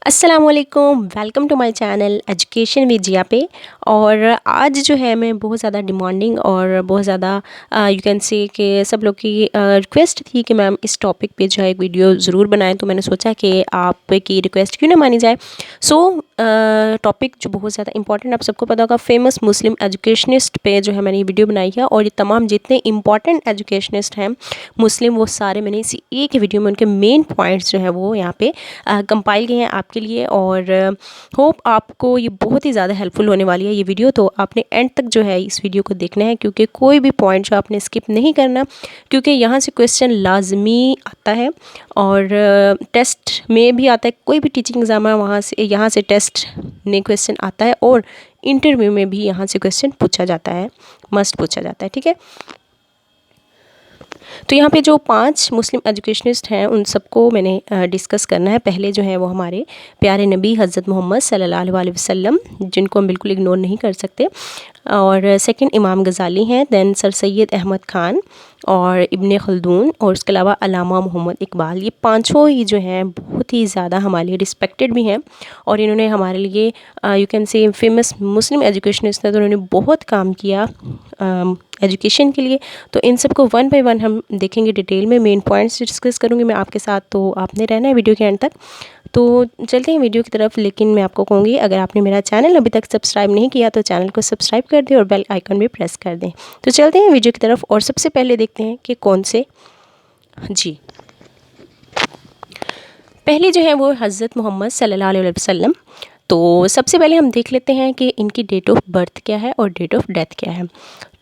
अस्सलामुअलैकुम, welcome to my channel education with Jiya पे। और आज जो है मैं बहुत ज़्यादा डिमांडिंग और बहुत ज़्यादा यू कैन से कि सब लोग की रिक्वेस्ट थी कि मैम इस टॉपिक पे जो है एक वीडियो ज़रूर बनाएं, तो मैंने सोचा कि आपकी रिक्वेस्ट क्यों ना मानी जाए। सो टॉपिक जो बहुत ज़्यादा इंपॉर्टेंट, आप सबको पता होगा, फेमस मुस्लिम एजुकेशनिस्ट पे जो है मैंने ये वीडियो बनाई है। और ये तमाम जितने इंपॉर्टेंट एजुकेशनिस्ट हैं मुस्लिम, वो सारे मैंने इसी एक ही वीडियो में उनके मेन पॉइंट्स जो है वो यहाँ पे कंपाइल किए हैं आपके लिए। और होप आपको ये बहुत ही ज़्यादा हेल्पफुल होने वाली है ये वीडियो। तो आपने एंड तक जो है इस वीडियो को देखना है, क्योंकि कोई भी पॉइंट जो आपने स्किप नहीं करना, क्योंकि यहाँ से क्वेश्चन लाजमी आता है और टेस्ट में भी आता है। कोई भी टीचिंग एग्जाम है वहाँ से, यहाँ से टेस्ट में क्वेश्चन आता है और इंटरव्यू में भी यहाँ से क्वेश्चन पूछा जाता है, मस्ट पूछा जाता है। ठीक है, तो यहाँ पे जो 5 मुस्लिम एजुकेशनिस्ट हैं उन सबको मैंने डिस्कस करना है। पहले जो है वो हमारे प्यारे नबी हज़रत मोहम्मद सल्लल्लाहु अलैहि वसल्लम, जिनको हम बिल्कुल इग्नोर नहीं कर सकते। और सेकंड इमाम गज़ाली हैं, दैन सर सैयद अहमद ख़ान और इब्ने खल्दून, और उसके अलावा अल्लामा मोहम्मद इकबाल। ये पाँचों ही जो हैं बहुत ही ज़्यादा हमारे लिए रिस्पेक्टेड भी हैं और इन्होंने हमारे लिए you can say famous Muslim educationist हैं, तो उन्होंने बहुत काम किया एजुकेशन के लिए। तो इन सब को वन बाय वन हम देखेंगे डिटेल में, मेन पॉइंट्स डिस्कस करूँगी मैं आपके साथ, तो आपने रहना है वीडियो के एंड तक। तो चलते हैं वीडियो की तरफ। लेकिन मैं आपको कहूँगी, अगर आपने मेरा चैनल अभी तक सब्सक्राइब नहीं किया तो चैनल को सब्सक्राइब कर दें और बेल आइकन भी प्रेस कर दें। तो चलते हैं वीडियो की तरफ और सबसे पहले देखते हैं कि कौन से जी पहले जो है वो हज़रत मोहम्मद सल्लल्लाहु अलैहि वसल्लम। तो सबसे पहले हम देख लेते हैं कि इनकी डेट ऑफ बर्थ क्या है और डेट ऑफ डेथ क्या है।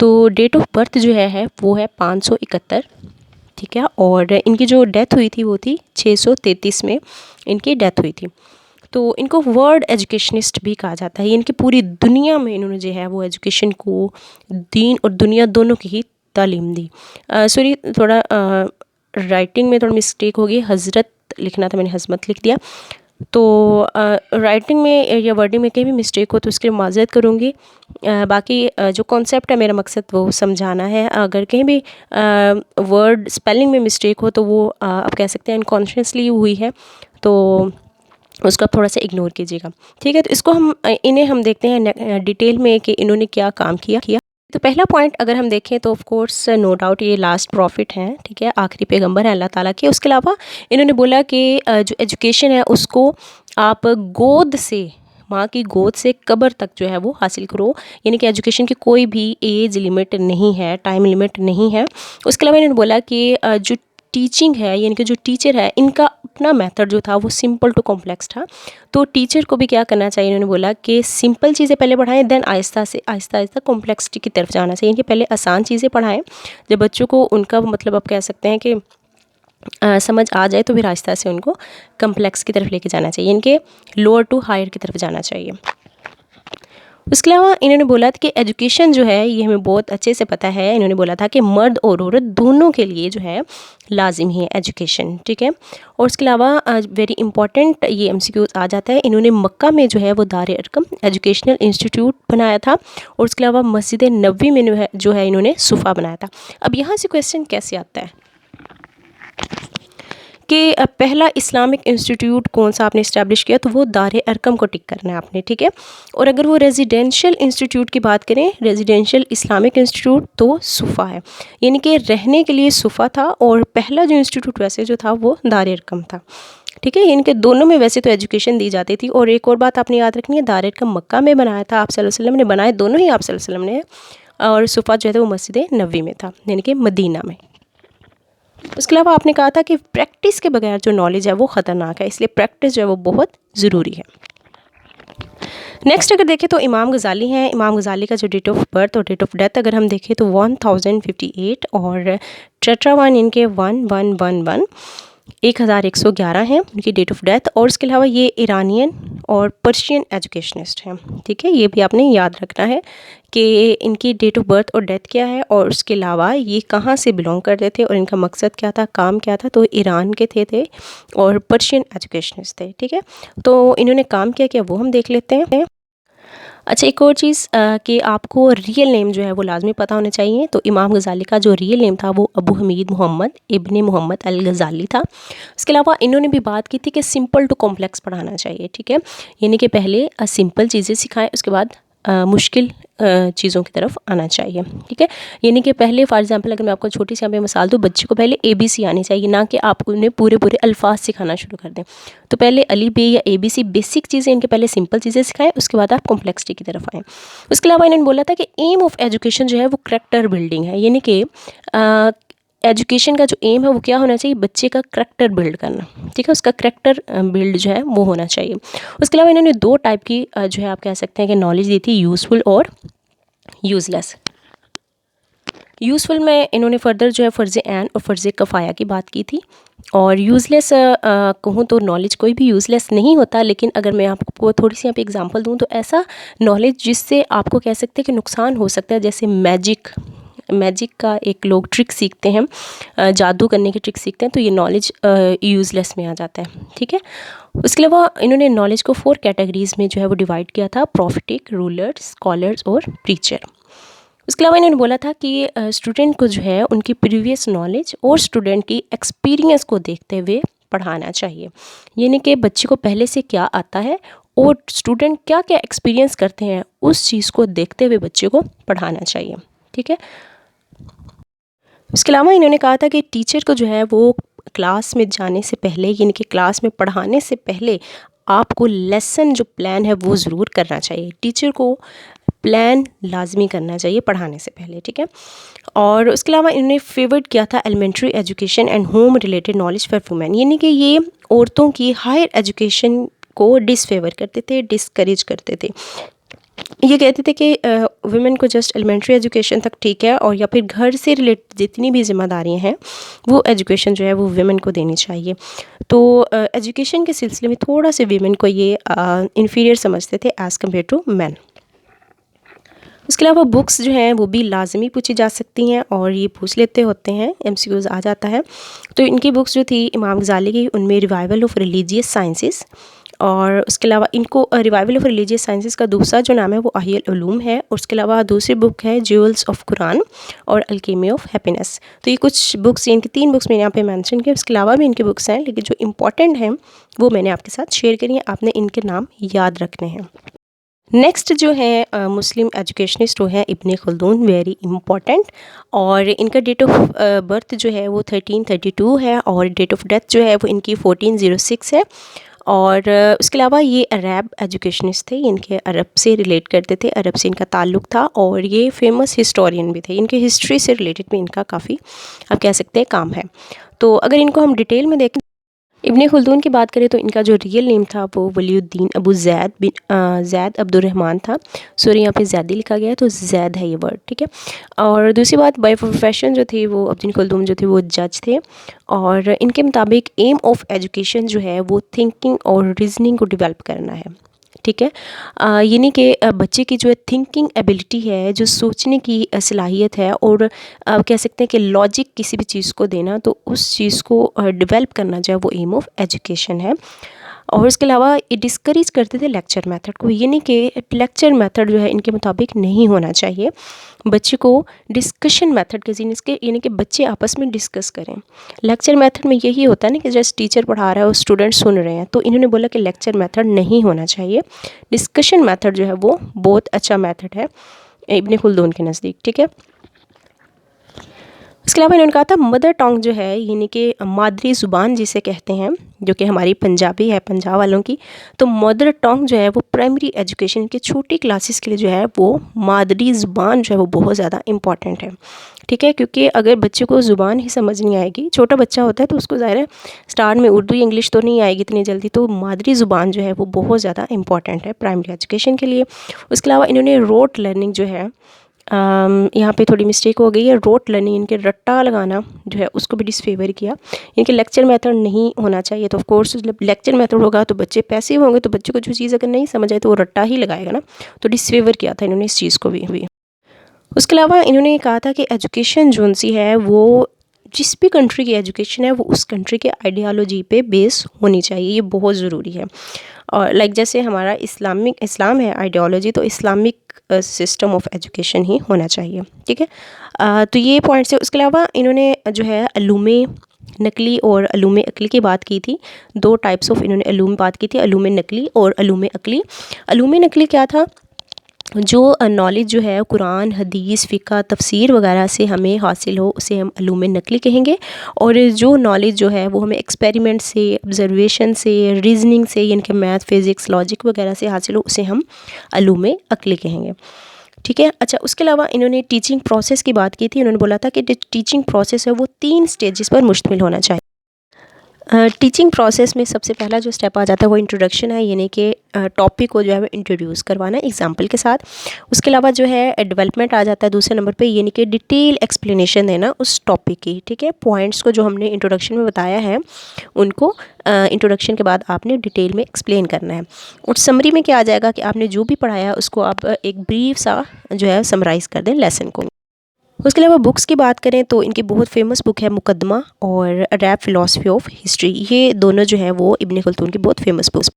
तो डेट ऑफ बर्थ जो है वो है 571, ठीक है। और इनकी जो डेथ हुई थी वो थी 633 में इनकी डेथ हुई थी। तो इनको वर्ल्ड एजुकेशनिस्ट भी कहा जाता है। इनकी पूरी दुनिया में इन्होंने जो है वो एजुकेशन को, दीन और दुनिया दोनों की ही तालीम दी। सॉरी, थोड़ा राइटिंग में थोड़ा मिस्टेक हो गई, हज़रत लिखना था, मैंने हज़मत लिख दिया। तो राइटिंग में या वर्डिंग में कहीं भी मिस्टेक हो तो उसके लिए माज़रत करूँगी। बाकी जो कॉन्सेप्ट है, मेरा मकसद वो समझाना है। अगर कहीं भी वर्ड स्पेलिंग में मिस्टेक हो तो वो आप कह सकते हैं अनकॉन्शियसली हुई है, तो उसको आप थोड़ा सा इग्नोर कीजिएगा, ठीक है। तो इसको हम देखते हैं डिटेल में कि इन्होंने क्या काम किया। तो पहला पॉइंट अगर हम देखें तो ऑफ कोर्स नो डाउट ये लास्ट प्रॉफिट हैं, ठीक है, आखिरी पैगंबर है अल्लाह ताला के। उसके अलावा इन्होंने बोला कि जो एजुकेशन है उसको आप गोद से, माँ की गोद से कब्र तक जो है वो हासिल करो, यानी कि एजुकेशन की कोई भी एज लिमिट नहीं है, टाइम लिमिट नहीं है। उसके अलावा इन्होंने बोला कि जो टीचिंग है, यानी कि जो टीचर है, इनका अपना मेथड जो था वो सिंपल टू कॉम्प्लेक्स था। तो टीचर को भी क्या करना चाहिए, इन्होंने बोला कि सिंपल चीज़ें पहले पढ़ाएं, देन आहिस्ता से आहिस्ता कॉम्प्लेक्सिटी की तरफ जाना चाहिए। इनके पहले आसान चीज़ें पढ़ाएं, जब बच्चों को उनका मतलब आप कह सकते हैं कि समझ आ जाए तो फिर आहिस्ता से उनको कम्प्लेक्स की तरफ लेके जाना चाहिए, इनके लोअर टू हायर की तरफ जाना चाहिए। उसके अलावा इन्होंने बोला था कि एजुकेशन जो है ये हमें बहुत अच्छे से पता है। इन्होंने बोला था कि मर्द और औरत दोनों के लिए जो है लाजिमी है एजुकेशन, ठीक है। और उसके अलावा वेरी इंपॉर्टेंट ये एमसीक्यू आ जाता है, इन्होंने मक्का में जो है वो दार अरकम एजुकेशनल इंस्टीट्यूट बनाया था और उसके अलावा मस्जिद नबवी में जो है इन्होंने सुफ़ा बनाया था। अब यहाँ से क्वेश्चन कैसे आता है कि पहला इस्लामिक इंस्टीट्यूट कौन सा आपने इस्टेब्लिश किया, तो वो दार अरकम को टिक करना है आपने, ठीक है। और अगर वो रेजिडेंशियल इंस्टीट्यूट की बात करें, रेजिडेंशियल इस्लामिक इंस्टीट्यूट, तो सुफ़ा है, यानी कि रहने के लिए सुफ़ा था। और पहला जो इंस्टीट्यूट वैसे जो था वो दार अरकम था, ठीक है। इनके दोनों में वैसे तो एजुकेशन दी जाती थी। और एक और बात आपने याद रखनी है, दार अरकम मक्का में बनाया था, आप सल्लल्लाहु अलैहि वसल्लम ने बनाए, दोनों ही आप सल्लल्लाहु अलैहि वसल्लम ने। और सुफ़ा जो है वो मस्जिद नबवी में था, यानी कि मदीना में। उसके अलावा आपने कहा था कि प्रैक्टिस के बगैर जो नॉलेज है वो ख़तरनाक है, इसलिए प्रैक्टिस जो है वो बहुत ज़रूरी है। नेक्स्ट अगर देखें तो इमाम गज़ाली हैं। इमाम गज़ाली का जो डेट ऑफ बर्थ और डेट ऑफ डेथ अगर हम देखें तो 1058 और टेट्रावन इनके 1111 1111 हैं उनकी डेट ऑफ डेथ। और उसके अलावा ये ईरानियन और पर्शियन एजुकेशनिस्ट हैं, ठीक है। ये भी आपने याद रखना है कि इनकी डेट ऑफ बर्थ और डेथ क्या है, और उसके अलावा ये कहाँ से बिलोंग करते थे और इनका मकसद क्या था, काम क्या था। तो ईरान के थे और पर्शियन एजुकेशनिस्ट थे, ठीक है। तो इन्होंने काम क्या किया वो हम देख लेते हैं। अच्छा, एक और चीज़ कि आपको रियल नेम जो है वो लाज़मी पता होना चाहिए। तो इमाम गज़ाली का जो रियल नेम था वो अबू हमीद मोहम्मद इब्न मोहम्मद अल गज़ाली था। उसके अलावा इन्होंने भी बात की थी कि सिंपल टू कॉम्प्लेक्स पढ़ाना चाहिए, ठीक है। यानी कि पहले सिंपल चीज़ें सिखाएं, उसके बाद मुश्किल चीज़ों की तरफ आना चाहिए, ठीक है। यानी कि पहले फॉर एग्जांपल अगर मैं आपको छोटी सी यहाँ पे मिसाल दूँ, बच्चे को पहले ABC आनी चाहिए, ना कि आप उन्हें पूरे पूरे अल्फाज सिखाना शुरू कर दें। तो पहले अली बे या ABC बेसिक चीज़ें, इनके पहले सिंपल चीज़ें सिखाएं, उसके बाद आप कॉम्प्लेक्सिटी की तरफ आएँ। उसके अलावा इन्होंने बोला था कि एम ऑफ एजुकेशन जो है वो करैक्टर बिल्डिंग है, यानी कि एजुकेशन का जो एम है वो क्या होना चाहिए, बच्चे का करैक्टर बिल्ड करना, ठीक है। उसका करैक्टर बिल्ड जो है वो होना चाहिए। उसके अलावा इन्होंने 2 टाइप की जो है आप कह सकते हैं कि नॉलेज दी थी, यूज़फुल और यूज़लेस। यूज़फुल में इन्होंने फ़र्दर जो है फ़र्ज़ ऐन और फ़र्ज़ कफ़ाया की बात की थी। और यूज़लेस कहूँ तो नॉलेज कोई भी यूज़लेस नहीं होता, लेकिन अगर मैं आपको थोड़ी सी यहाँ पे एग्जांपल दूँ तो ऐसा नॉलेज जिससे आपको कह सकते हैं कि नुकसान हो सकता है, जैसे मैजिक का एक लोग ट्रिक सीखते हैं, जादू करने की ट्रिक सीखते हैं, तो ये नॉलेज यूज़लेस में आ जाता है, ठीक है। उसके अलावा इन्होंने नॉलेज को 4 कैटेगरीज़ में जो है वो डिवाइड किया था, प्रॉफिटिक, रूलर, स्कॉलर्स और प्रीचर। उसके अलावा इन्होंने बोला था कि स्टूडेंट को जो है उनकी प्रीवियस नॉलेज और स्टूडेंट की एक्सपीरियंस को देखते हुए पढ़ाना चाहिए, यानी कि बच्चे को पहले से क्या आता है और स्टूडेंट क्या क्या एक्सपीरियंस करते हैं, उस चीज़ को देखते हुए बच्चे को पढ़ाना चाहिए, ठीक है। उसके अलावा इन्होंने कहा था कि टीचर को जो है वो क्लास में जाने से पहले, यानी कि क्लास में पढ़ाने से पहले आपको लेसन जो प्लान है वो ज़रूर करना चाहिए। टीचर को प्लान लाजमी करना चाहिए पढ़ाने से पहले, ठीक है। और उसके अलावा इन्होंने फेवर्ड किया था elementary education and home related knowledge for women, यानी कि ये औरतों की हायर एजुकेशन को डिसफेवर करते थे, डिस्करेज करते थे। ये कहते थे कि वुमेन को जस्ट एलिमेंट्री एजुकेशन तक ठीक है, और या फिर घर से रिलेटेड जितनी भी जिम्मेदारियां हैं वो एजुकेशन जो है वो वुमेन को देनी चाहिए। तो एजुकेशन के सिलसिले में थोड़ा से वुमेन को ये इन्फीरियर समझते थे एज़ कम्पेयर टू मैन। उसके अलावा बुक्स जो हैं वो भी लाजमी पूछी जा सकती हैं और ये पूछ लेते होते हैं, MCQs आ जाता है। तो इनकी बुक्स जो थी इमाम गज़ाली की, उनमें रिवाइवल ऑफ रिलीजियस साइंसेस, और उसके अलावा इनको रिवाइवल ऑफ रिलीजियस साइंसेस का दूसरा जो नाम है वो अहियल उलूम है। और उसके अलावा दूसरी बुक है ज्वेल्स ऑफ कुरान और अल्केमी ऑफ हैप्पीनेस। तो ये कुछ बुक्स, इनकी 3 बुक्स मैंने यहाँ पे मेंशन की। उसके अलावा भी इनके बुक्स हैं, लेकिन जो इंपॉर्टेंट हैं वो मैंने आपके साथ शेयर करी हैं, आपने इनके नाम याद रखने हैं। नेक्स्ट जो है मुस्लिम एजुकेशनिस्ट वो है इब्ने खल्दून, वेरी इंपॉर्टेंट। और इनका डेट ऑफ बर्थ जो है वो 1332 है और डेट ऑफ डेथ जो है वो इनकी 1406 है। और उसके अलावा ये अरब एजुकेशनिस्ट थे, इनके अरब से रिलेट करते थे, अरब से इनका ताल्लुक़ था, और ये फेमस हिस्टोरियन भी थे। इनके हिस्ट्री से रिलेटेड भी इनका काफ़ी आप कह सकते हैं काम है। तो अगर इनको हम डिटेल में देखें, इब्ने खल्दून की बात करें तो इनका जो रियल नेम था वो वलीउद्दीन अबू ज़ैद बिन ज़ैद अब्दुर्रहमान था। सॉरी, यहाँ पे ज़ैदी लिखा गया है तो ज़ैद है ये वर्ड, ठीक है। और दूसरी बात, बाय प्रोफेशन जो थी वो इब्ने खल्दून जो थे वो जज थे। और इनके मुताबिक एम ऑफ एजुकेशन जो है वो थिंकिंग और रीजनिंग को डेवलप करना है, ठीक है। यानी कि बच्चे की जो है थिंकिंग एबिलिटी है, जो सोचने की सलाहियत है, और कह सकते हैं कि लॉजिक किसी भी चीज़ को देना, तो उस चीज़ को डेवलप करना जो है वो एम ऑफ एजुकेशन है। और इसके अलावा ये डिस्करेज करते थे लेक्चर मेथड को, यानी कि लेक्चर मेथड जो है इनके मुताबिक नहीं होना चाहिए। बच्चे को डिस्कशन मेथड के ज़रिए, इसके यानी कि बच्चे आपस में डिस्कस करें। लेक्चर मेथड में यही होता है ना कि जैसे टीचर पढ़ा रहा है और स्टूडेंट सुन रहे हैं, तो इन्होंने बोला कि लेक्चर मेथड नहीं होना चाहिए, डिस्कशन मेथड जो है वो बहुत अच्छा मेथड है इब्ने खल्दून के नज़दीक, ठीक है। इसके अलावा इन्होंने कहा था मदर टंग जो है, यानी कि मादरी ज़ुबान जिसे कहते हैं, जो कि हमारी पंजाबी है, पंजाब वालों की, तो मदर टंग जो है वो प्राइमरी एजुकेशन के छोटी क्लासेस के लिए जो है वो मादरी ज़ुबान जो है वो बहुत ज़्यादा इंपॉर्टेंट है, ठीक है। क्योंकि अगर बच्चे को ज़ुबान ही समझ नहीं आएगी, छोटा बच्चा होता है तो उसको ज़ाहिर है स्टार्ट में उर्दू या इंग्लिश तो नहीं आएगी इतनी जल्दी, तो मादरी ज़ुबान जो है वो बहुत ज़्यादा इंपॉर्टेंट है प्राइमरी एजुकेशन के लिए। उसके अलावा इन्होंने रोट लर्निंग जो है, यहाँ पे थोड़ी मिस्टेक हो गई है, रोट लर्निंग, इनके रट्टा लगाना जो है उसको भी डिसफेवर किया। इनके लेक्चर मेथड नहीं होना चाहिए, तो ऑफ कोर्स जब लेक्चर मेथड होगा तो बच्चे पैसिव होंगे, तो बच्चे को जो चीज़ अगर नहीं समझ आए तो वो रट्टा ही लगाएगा ना, तो डिसफेवर किया था इन्होंने इस चीज़ को भी। उसके अलावा इन्होंने कहा था कि एजुकेशन जो सी है वो जिस भी कंट्री की एजुकेशन है वो उस कंट्री के आइडियालॉजी पे बेस होनी चाहिए, ये बहुत ज़रूरी है। और लाइक जैसे हमारा इस्लाम है आइडियोलॉजी, तो इस्लामिक सिस्टम ऑफ एजुकेशन ही होना चाहिए, ठीक है। तो ये पॉइंट्स है। उसके अलावा इन्होंने जो है अलूमे नकली और अलूमे अकली की बात की थी। दो टाइप्स ऑफ इन्होंने अलूम बात की थी, अलूमे नकली और अलूमे अकली। अलूमे नकली क्या था? जो नॉलेज जो है कुरान, हदीस, फ़िक़्ह, तफसीर वगैरह से हमें हासिल हो, उसे हम अलूम नकली कहेंगे। और जो नॉलेज जो है वो हमें एक्सपेरिमेंट से, ऑब्जर्वेशन से, रीजनिंग से, यानी कि मैथ, फिज़िक्स, लॉजिक वगैरह से हासिल हो, उसे हम अलूम अकली कहेंगे, ठीक है। अच्छा, उसके अलावा इन्होंने टीचिंग प्रोसेस की बात की थी। इन्होंने बोला था कि टीचिंग प्रोसेस है वो 3 स्टेजेस पर मुश्तमिल होना चाहिए। टीचिंग प्रोसेस में सबसे पहला जो स्टेप आ जाता है वो इंट्रोडक्शन है, यानी कि टॉपिक को जो है वो इंट्रोड्यूस करवाना एग्जांपल के साथ। उसके अलावा जो है डेवलपमेंट आ जाता है दूसरे नंबर पे, यानी कि डिटेल एक्सप्लेनेशन देना उस टॉपिक की, ठीक है। पॉइंट्स को जो हमने इंट्रोडक्शन में बताया है उनको इंट्रोडक्शन के बाद आपने डिटेल में एक्सप्लेन करना है। और समरी में क्या आ जाएगा कि आपने जो भी पढ़ाया है उसको आप एक ब्रीफ सा जो है समराइज़ कर दें लेसन को। उसके अलावा बुक्स की बात करें तो इनकी बहुत फेमस बुक है मुकदमा और रैप फ़िलॉसफी ऑफ हिस्ट्री। ये दोनों जो है वो इब्न खल्दून की बहुत फेमस बुक्स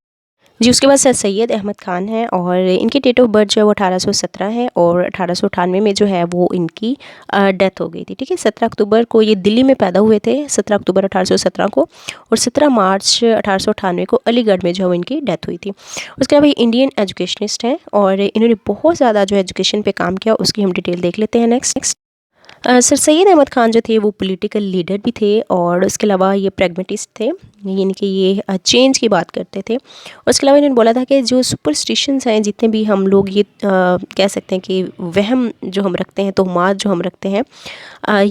जी। उसके बाद सर सैयद अहमद ख़ान है और इनकी डेट ऑफ बर्थ जो है वो 1817 है और 1898 में जो है वो इनकी डेथ हो गई थी, ठीक है। 17 अक्टूबर को ये दिल्ली में पैदा हुए थे, 17 अक्टूबर 1817 को, और 17 मार्च 1898 को अलीगढ़ में जो है इनकी डेथ हुई थी। उसके अलावा ये इंडियन एजुकेशनिस्ट हैं और इन्होंने बहुत ज़्यादा जो एजुकेशन पे काम किया, उसकी हम डिटेल देख लेते हैं नेक्स्ट। सर सैयद अहमद ख़ान जो थे वो पॉलिटिकल लीडर भी थे और उसके अलावा ये प्रैग्मेटिस्ट थे, यानी कि ये चेंज की बात करते थे। और उसके अलावा इन्होंने बोला था कि जो सुपरस्टिशंस हैं, जितने भी हम लोग ये कह सकते हैं कि वहम जो हम रखते हैं, तोहमात जो हम रखते हैं,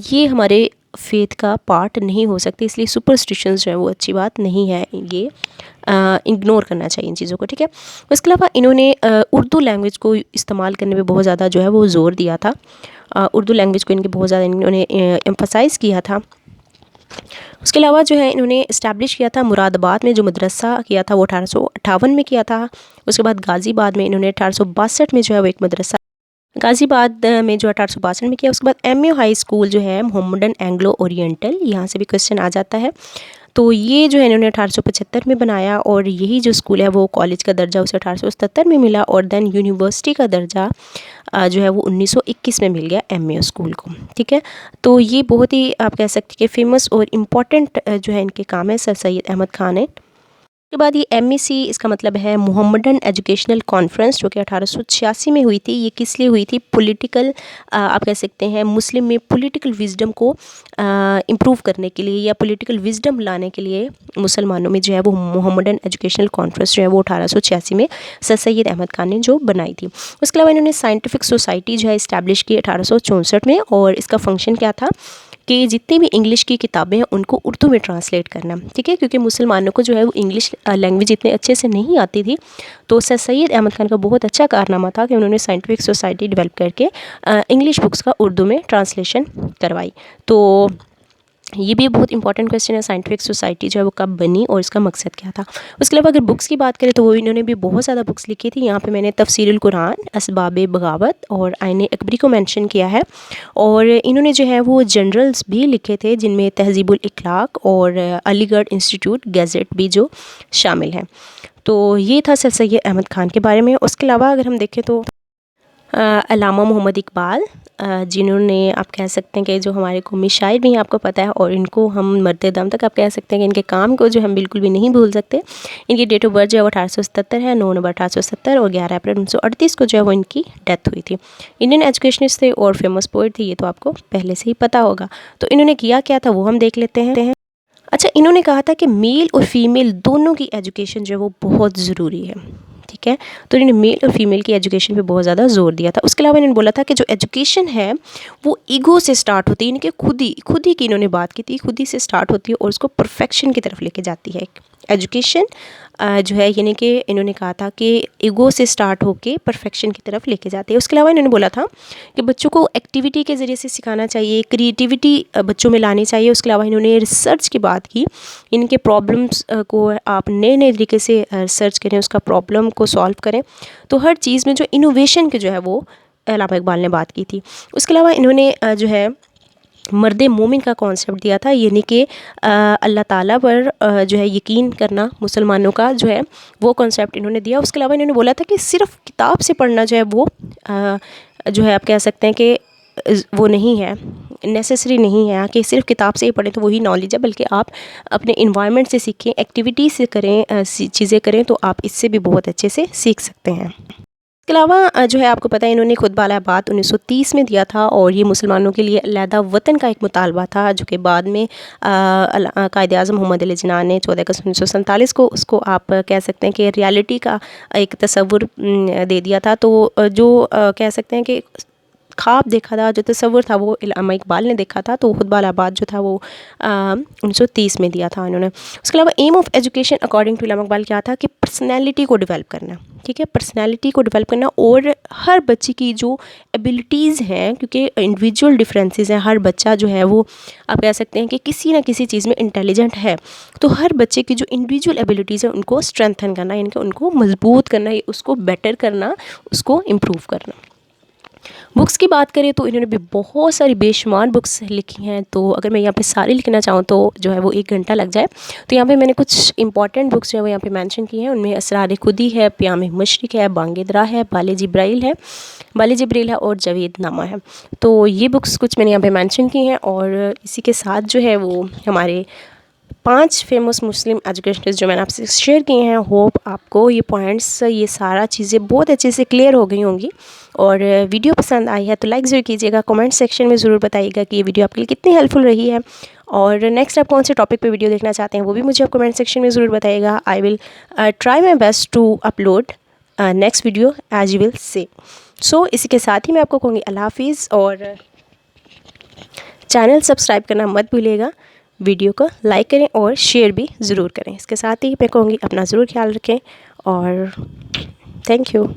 ये हमारे फेथ का पार्ट नहीं हो सकती, इसलिए सुपरस्टिशंस जो है वो अच्छी बात नहीं है, ये इग्नोर करना चाहिए इन चीज़ों को, ठीक है। उसके अलावा इन्होंने उर्दू लैंग्वेज को इस्तेमाल करने में बहुत ज़्यादा जो है वो ज़ोर दिया था। उर्दू लैंग्वेज को इनके बहुत ज़्यादा इन्होंने एम्फसाइज़ किया था। उसके अलावा जो है इन्होंने इस्टेब्लिश किया था मुरादाबाद में, जो मदरसा किया था वो 1858 में किया था। उसके बाद गाज़ीबाद में इन्होंने 1862 में जो है वो एक मदरसा गाज़ीबाद में जो 1862 में किया। उसके बाद MU हाई स्कूल जो है मोहम्मदन एंग्लो ओरिएंटल, यहाँ से भी क्वेश्चन आ जाता है, तो ये जो है इन्होंने 1875 में बनाया और यही जो स्कूल है वो कॉलेज का दर्जा उसे 1877 में मिला और देन यूनिवर्सिटी का दर्जा जो है वो 1921 में मिल गया MU स्कूल को, ठीक है। तो ये बहुत ही आप कह सकते हैं कि फेमस और इम्पॉर्टेंट जो है इनके काम है सर सैयद अहमद ख़ान है। उसके बाद ये MEC, इसका मतलब है मोहम्मदन एजुकेशनल कॉन्फ्रेंस, जो कि 1886 में हुई थी। ये किस लिए हुई थी? पॉलिटिकल आप कह सकते हैं मुस्लिम में पॉलिटिकल विजडम को इम्प्रूव करने के लिए या पॉलिटिकल विजडम लाने के लिए मुसलमानों में जो है वो मोहम्मदन एजुकेशनल कॉन्फ्रेंस जो है वो 1886 में सर सैयद अहमद ख़ान ने जो बनाई थी। उसके अलावा इन्होंने साइंटिफिक सोसाइटी जो है इस्टेब्लिश की 1864 में, और इसका फंक्शन क्या था कि जितनी भी इंग्लिश की किताबें हैं उनको उर्दू में ट्रांसलेट करना, ठीक है, क्योंकि मुसलमानों को जो है वो इंग्लिश लैंग्वेज इतने अच्छे से नहीं आती थी। तो सर सैयद अहमद ख़ान का बहुत अच्छा कारनामा था कि उन्होंने साइंटिफिक सोसाइटी डेवलप करके इंग्लिश बुक्स का उर्दू में ट्रांसलेशन करवाई। तो ये भी बहुत इंपॉर्टेंट क्वेश्चन है, साइंटिफिक सोसाइटी जो है वो कब बनी और इसका मकसद क्या था। उसके अलावा अगर बुक्स की बात करें तो वो इन्होंने भी बहुत ज़्यादा बुक्स लिखी थी। यहाँ पे मैंने तफसीरुल कुरान, असबाब बगावत और आईने अकबरी को मेंशन किया है। और इन्होंने जो है वो जनरल्स भी लिखे थे, जिनमें तहज़ीबुल इखलाक और अलीगढ़ इंस्टीट्यूट गैजेट भी जो शामिल हैं। तो ये था सर सैयद अहमद ख़ान के बारे में। उसके अलावा अगर हम देखें तो अल्लामा मोहम्मद इकबाल, जिन्होंने आप कह सकते हैं कि जो हमारे कौमी शायर भी हैं, आपको पता है, और इनको हम मरते दम तक आप कह सकते हैं कि इनके काम को जो हम बिल्कुल भी नहीं भूल सकते। इनकी डेट ऑफ बर्थ जो है वो 1877 है, 9 नवंबर 1870, और 11 अप्रैल 1938 को जो है वो इनकी डेथ हुई थी। इंडियन एजुकेशनिस्ट थे और फेमस पोइट थे, ये तो आपको पहले से ही पता होगा। तो इन्होंने किया क्या था वो हम देख लेते हैं। अच्छा, इन्होंने कहा था कि मेल और फीमेल दोनों की एजुकेशन जो है वो बहुत ज़रूरी है, ठीक है। तो इन्होंने मेल और फीमेल की एजुकेशन पे बहुत ज़्यादा जोर दिया था। उसके अलावा इन्होंने बोला था कि जो एजुकेशन है वो ईगो से स्टार्ट होती है, यानी कि खुद ही की इन्होंने बात की थी, खुद ही से स्टार्ट होती है और उसको परफेक्शन की तरफ लेके जाती है एजुकेशन जो है, यानी कि इन्होंने कहा था कि ईगो से स्टार्ट होके परफेक्शन की तरफ लेके जाती है। उसके अलावा इन्होंने बोला था कि बच्चों को एक्टिविटी के ज़रिए से सिखाना चाहिए, क्रिएटिविटी बच्चों में लानी चाहिए। उसके अलावा इन्होंने रिसर्च की बात की, इनके प्रॉब्लम्स को आप नए नए तरीके से रिसर्च करें, उसका प्रॉब्लम को सॉल्व करें। तो हर चीज़ में जो इनोवेशन की जो है वो अल्लामा इकबाल ने बात की थी। उसके अलावा इन्होंने जो है मर्द मोमिन का कॉन्सेप्ट दिया था, यानी कि अल्लाह ताला पर जो है यकीन करना मुसलमानों का जो है वो कॉन्सेप्ट इन्होंने दिया। उसके अलावा इन्होंने बोला था कि सिर्फ़ किताब से पढ़ना जो है वो जो है आप कह सकते हैं कि वो नहीं है, नेसेसरी नहीं है कि सिर्फ किताब से ही पढ़ें तो वही नॉलेज है, बल्कि आप अपने इन्वायरमेंट से सीखें, एक्टिविटी से करें, चीज़ें करें तो आप इससे भी बहुत अच्छे से सीख सकते हैं। इसके अलावा जो है आपको पता है इन्होंने खुतबा अल-आबाद 1930 में दिया था, और ये मुसलमानों के लिए अलहदा वतन का एक मुतालबा था, जो कि बाद में कायद-ए-आज़म मोहम्मद अली जिन्ना ने 14 अगस्त 1947 को उसको आप कह सकते हैं कि रियलिटी का एक तसव्वुर दे दिया था। तो जो कह सकते हैं कि ख्वाब देखा था, जो तसव्वुर था वो अल्लामा इकबाल ने देखा था, तो खुतबा अल-आबाद जो था वो 1930 में दिया था इन्होंने। उसके अलावा aim of education according to Allama Iqbal क्या था कि पर्सनैलिटी को डेवलप करना, ठीक है, पर्सनैलिटी को डेवलप करना, और हर बच्चे की जो एबिलिटीज़ हैं, क्योंकि इंडिविजुअल डिफरेंसेस हैं, हर बच्चा जो है वो आप कह सकते हैं कि किसी ना किसी चीज़ में इंटेलिजेंट है, तो हर बच्चे की जो इंडिविजुअल एबिलिटीज़ हैं उनको स्ट्रेंथन करना, यानी कि उनको मजबूत करना, उसको बेटर करना, उसको इम्प्रूव करना। बुक्स की बात करें तो इन्होंने भी बहुत सारी बेशुमार बुक्स लिखी हैं, तो अगर मैं यहाँ पे सारी लिखना चाहूँ तो जो है वो 1 घंटा लग जाए। तो यहाँ पे मैंने कुछ इंपॉर्टेंट बुक्स जो है वो यहाँ पे मेंशन की हैं। उनमें असरार खुदी है, प्याम मशरिक है, बांग दरा है, बाले जिब्राइल है और जावेद नामा है। तो ये बुक्स कुछ मैंने यहाँ पे मेंशन की हैं, और इसी के साथ जो है वो हमारे 5 फेमस मुस्लिम एजुकेशनिस्ट जो मैंने आपसे शेयर किए हैं, होप आपको ये पॉइंट्स, ये सारा चीज़ें बहुत अच्छे से क्लियर हो गई होंगी। और वीडियो पसंद आई है तो लाइक ज़रूर कीजिएगा, कमेंट सेक्शन में ज़रूर बताइएगा कि ये वीडियो आपके लिए कितनी हेल्पफुल रही है, और नेक्स्ट आप कौन से टॉपिक पे वीडियो देखना चाहते हैं वो भी मुझे आप कमेंट सेक्शन में ज़रूर बताइएगा। I will try my best to upload next video as you will say. So इसी के साथ ही मैं आपको कहूँगी अल्लाह हाफिज़, और चैनल सब्सक्राइब करना मत भूलिएगा, वीडियो को लाइक करें और शेयर भी ज़रूर करें। इसके साथ ही मैं कहूँगी अपना ज़रूर ख्याल रखें, और थैंक यू।